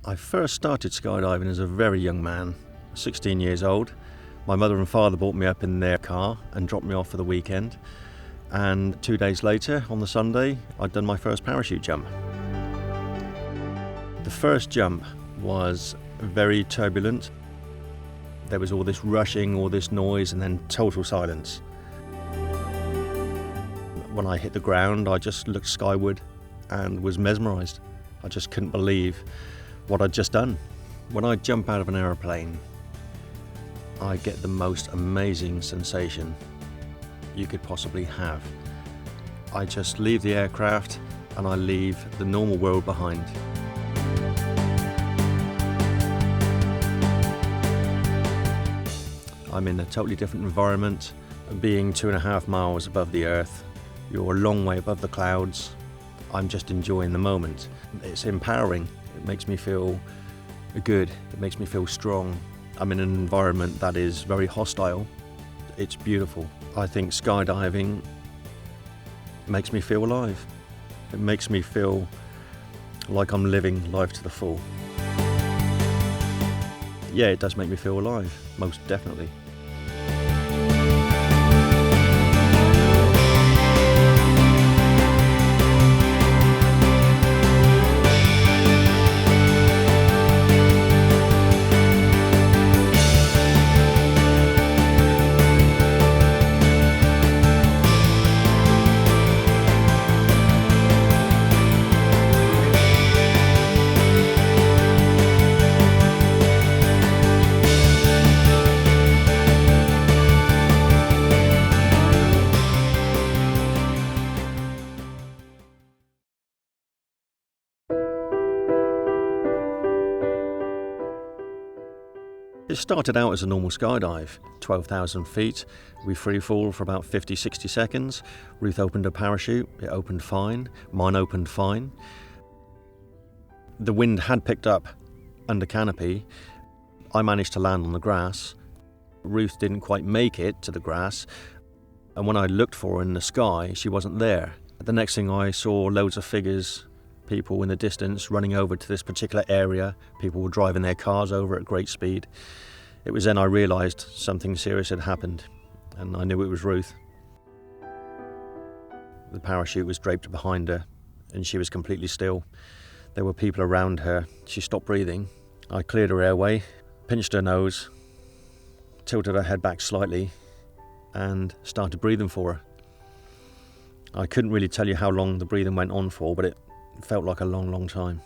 I first started skydiving as a very young man, 16 years old. My mother and father brought me up in their car and dropped me off for the weekend. And 2 days later, on the Sunday, I'd done my first parachute jump. The first jump was very turbulent. There was all this rushing, all this noise, and then total silence. When I hit the ground, I just looked skyward and was mesmerised. I just couldn't believe what I'd just done. When I jump out of an aeroplane, I get the most amazing sensation you could possibly have. I just leave the aircraft and I leave the normal world behind. I'm in a totally different environment. Being 2.5 miles above the earth, you're a long way above the clouds. I'm just enjoying the moment. It's empowering. It makes me feel good. It makes me feel strong. I'm in an environment that is very hostile. It's beautiful. I think skydiving makes me feel alive. It makes me feel like I'm living life to the full. Yeah, it does make me feel alive, most definitely. It started out as a normal skydive, 12,000 feet. We free fall for about 50-60 seconds. Ruth opened a parachute, it opened fine, mine opened fine. The wind had picked up under canopy. I managed to land on the grass. Ruth didn't quite make it to the grass, and when I looked for her in the sky, she wasn't there. The next thing I saw, loads of figures, people in the distance running over to this particular area. People were driving their cars over at great speed. It was then I realised something serious had happened, and I knew it was Ruth. The parachute was draped behind her, and she was completely still. There were people around her. She stopped breathing. I cleared her airway, pinched her nose, tilted her head back slightly, and started breathing for her. I couldn't really tell you how long the breathing went on for, but it felt like a long, long time.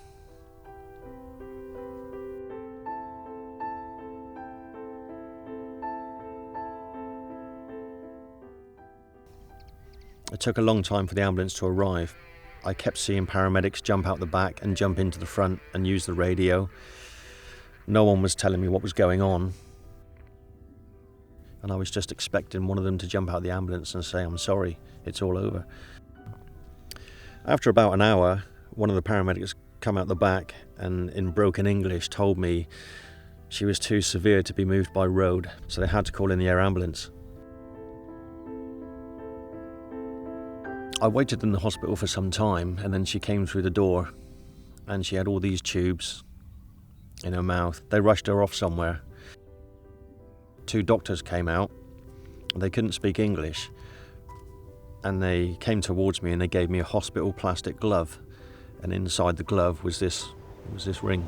It took a long time for the ambulance to arrive. I kept seeing paramedics jump out the back and jump into the front and use the radio. No one was telling me what was going on. And I was just expecting one of them to jump out of the ambulance and say, "I'm sorry, it's all over." After about an hour, one of the paramedics come out the back and in broken English told me she was too severe to be moved by road, so they had to call in the air ambulance. I waited in the hospital for some time, and then she came through the door and she had all these tubes in her mouth. They rushed her off somewhere. 2 doctors came out. They couldn't speak English, and they came towards me and they gave me a hospital plastic glove, and inside the glove was this ring.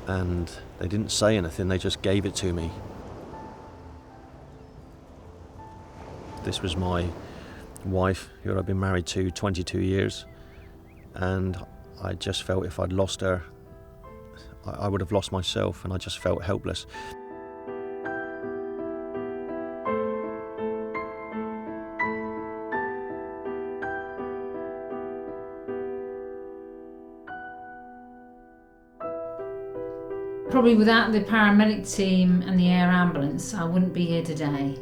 And they didn't say anything, they just gave it to me. This was my wife, who I'd been married to 22 years, and I just felt if I'd lost her, I would have lost myself, and I just felt helpless. Probably without the paramedic team and the air ambulance, I wouldn't be here today.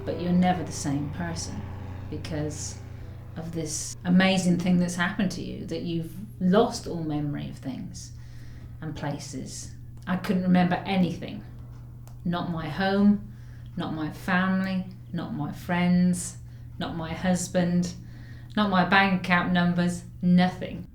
But you're never the same person because of this amazing thing that's happened to you, that you've lost all memory of things and places. I couldn't remember anything. Not my home, not my family, not my friends, not my husband, not my bank account numbers, nothing.